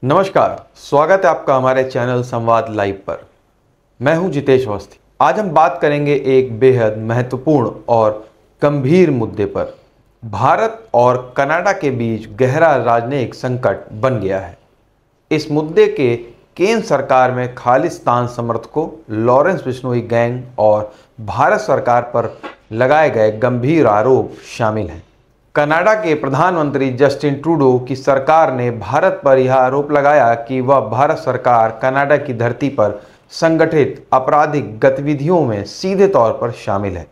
नमस्कार, स्वागत है आपका हमारे चैनल संवाद लाइव पर। मैं हूं जितेश अवस्थी। आज हम बात करेंगे एक बेहद महत्वपूर्ण और गंभीर मुद्दे पर। भारत और कनाडा के बीच गहरा राजनीतिक संकट बन गया है। इस मुद्दे के केंद्र सरकार में खालिस्तान समर्थकों, लॉरेंस बिश्नोई गैंग और भारत सरकार पर लगाए गए गंभीर आरोप शामिल हैं। कनाडा के प्रधानमंत्री जस्टिन ट्रूडो की सरकार ने भारत पर यह आरोप लगाया कि वह भारत सरकार कनाडा की धरती पर संगठित आपराधिक गतिविधियों में सीधे तौर पर शामिल है।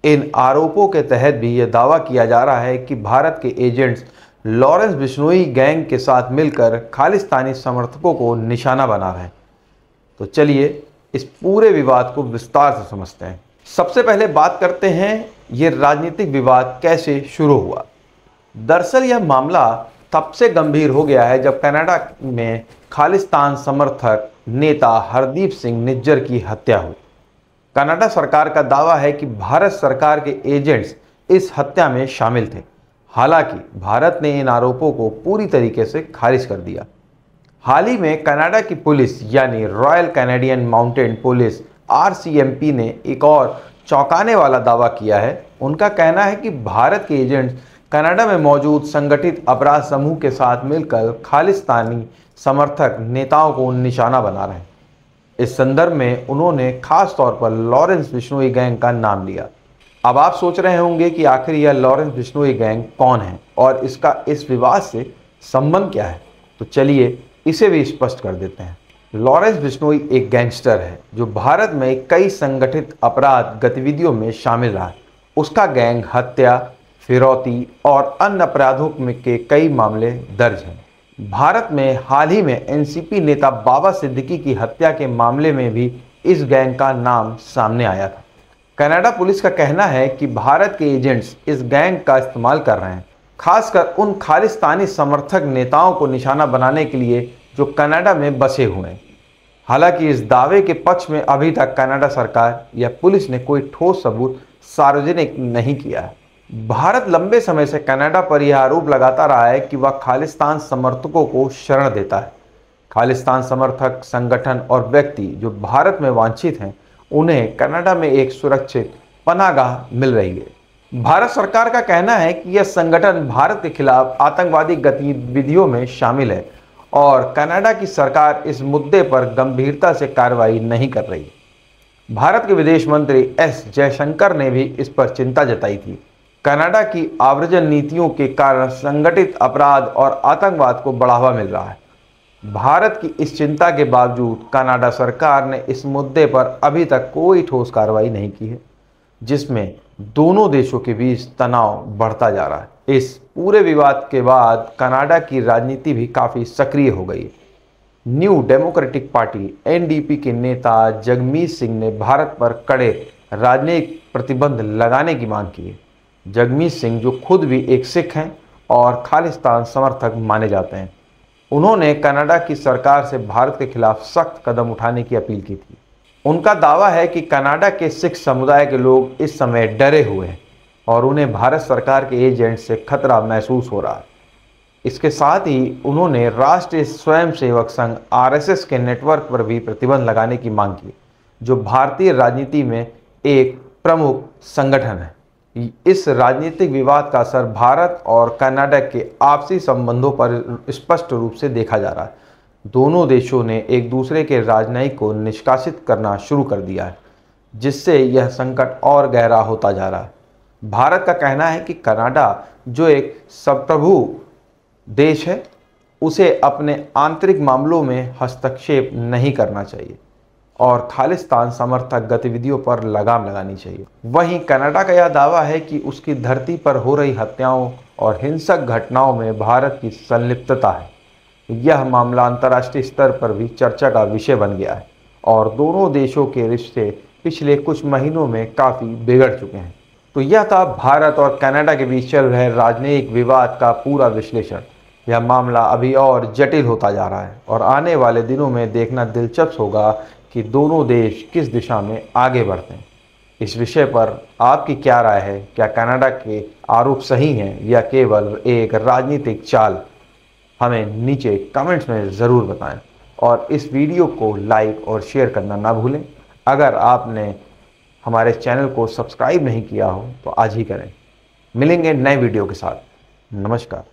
इन आरोपों के तहत भी यह दावा किया जा रहा है कि भारत के एजेंट्स लॉरेंस बिश्नोई गैंग के साथ मिलकर खालिस्तानी समर्थकों को निशाना बना रहे हैं। तो चलिए इस पूरे विवाद को विस्तार से समझते हैं। सबसे पहले बात करते हैं ये राजनीतिक विवाद कैसे शुरू हुआ। दरअसल यह मामला तब से गंभीर हो गया है जब कनाडा में खालिस्तान समर्थक नेता हरदीप सिंह निज्जर की हत्या हुई। कनाडा सरकार का दावा है कि भारत सरकार के एजेंट्स इस हत्या में शामिल थे। हालांकि भारत ने इन आरोपों को पूरी तरीके से खारिज कर दिया। हाल ही में कनाडा की पुलिस यानी royal Canadian mounted police RCMP ने एक और चौंकाने वाला दावा किया है। उनका कहना है कि भारत के एजेंट्स कनाडा में मौजूद संगठित अपराध समूह के साथ मिलकर खालिस्तानी समर्थक नेताओं को निशाना बना रहे हैं। इस संदर्भ में उन्होंने खास तौर पर लॉरेंस बिश्नोई गैंग का नाम लिया। अब आप सोच रहे होंगे कि आखिर यह लॉरेंस बिश्नोई गैंग कौन है और इसका इस विवाद से संबंध क्या है। तो चलिए इसे भी स्पष्ट कर देते हैं। लॉरेंस बिश्नोई एक गैंगस्टर है जो भारत में कई संगठित अपराध गतिविधियों में शामिल रहा है। उसका गैंग हत्या, फिरौती और अन्य अपराधों के कई मामले दर्ज हैं। भारत में हाल ही में NCP नेता बाबा सिद्दीकी की हत्या के मामले में भी इस गैंग का नाम सामने आया था। कनाडा पुलिस का कहना है कि भारत के एजेंट्स इस गैंग का इस्तेमाल कर रहे हैं, खासकर उन खालिस्तानी समर्थक नेताओं को निशाना बनाने के लिए जो कनाडा में बसे हुए हैं। हालांकि इस दावे के पक्ष में अभी तक कनाडा सरकार या पुलिस ने कोई ठोस सबूत सार्वजनिक नहीं किया है। भारत लंबे समय से कनाडा पर यह आरोप लगाता रहा है कि वह खालिस्तान समर्थकों को शरण देता है। खालिस्तान समर्थक संगठन और व्यक्ति जो भारत में वांछित हैं, उन्हें कनाडा में एक सुरक्षित पनाहगाह मिल रही है। भारत सरकार का कहना है कि यह संगठन भारत के खिलाफ आतंकवादी गतिविधियों में शामिल है और कनाडा की सरकार इस मुद्दे पर गंभीरता से कार्रवाई नहीं कर रही है। भारत के विदेश मंत्री S जयशंकर ने भी इस पर चिंता जताई थी। कनाडा की आव्रजन नीतियों के कारण संगठित अपराध और आतंकवाद को बढ़ावा मिल रहा है। भारत की इस चिंता के बावजूद कनाडा सरकार ने इस मुद्दे पर अभी तक कोई ठोस कार्रवाई नहीं की है, जिसमें दोनों देशों के बीच तनाव बढ़ता जा रहा है। इस पूरे विवाद के बाद कनाडा की राजनीति भी काफ़ी सक्रिय हो गई है। न्यू डेमोक्रेटिक पार्टी NDP के नेता जगमीत सिंह ने भारत पर कड़े राजनीतिक प्रतिबंध लगाने की मांग की है। जगमीत सिंह, जो खुद भी एक सिख हैं और खालिस्तान समर्थक माने जाते हैं, उन्होंने कनाडा की सरकार से भारत के खिलाफ सख्त कदम उठाने की अपील की थी। उनका दावा है कि कनाडा के सिख समुदाय के लोग इस समय डरे हुए हैं और उन्हें भारत सरकार के एजेंट से खतरा महसूस हो रहा है। इसके साथ ही उन्होंने राष्ट्रीय स्वयंसेवक संघ RSS के नेटवर्क पर भी प्रतिबंध लगाने की मांग की, जो भारतीय राजनीति में एक प्रमुख संगठन है। इस राजनीतिक विवाद का असर भारत और कनाडा के आपसी संबंधों पर स्पष्ट रूप से देखा जा रहा है। दोनों देशों ने एक दूसरे के राजनयिक को निष्कासित करना शुरू कर दिया है, जिससे यह संकट और गहरा होता जा रहा है। भारत का कहना है कि कनाडा, जो एक संप्रभु देश है, उसे अपने आंतरिक मामलों में हस्तक्षेप नहीं करना चाहिए और खालिस्तान समर्थक गतिविधियों पर लगाम लगानी चाहिए। वहीं कनाडा का यह दावा है कि उसकी धरती पर हो रही हत्याओं और हिंसक घटनाओं में भारत की संलिप्तता है। यह मामला अंतर्राष्ट्रीय स्तर पर भी चर्चा का विषय बन गया है और दोनों देशों के रिश्ते पिछले कुछ महीनों में काफ़ी बिगड़ चुके हैं। तो यह था भारत और कनाडा के बीच चल रहे राजनीतिक विवाद का पूरा विश्लेषण। यह मामला अभी और जटिल होता जा रहा है और आने वाले दिनों में देखना दिलचस्प होगा कि दोनों देश किस दिशा में आगे बढ़ते हैं। इस विषय पर आपकी क्या राय है? क्या कनाडा के आरोप सही हैं या केवल एक राजनीतिक चाल? हमें नीचे कमेंट्स में ज़रूर बताएं और इस वीडियो को लाइक और शेयर करना ना भूलें। अगर आपने हमारे चैनल को सब्सक्राइब नहीं किया हो तो आज ही करें। मिलेंगे नए वीडियो के साथ। नमस्कार।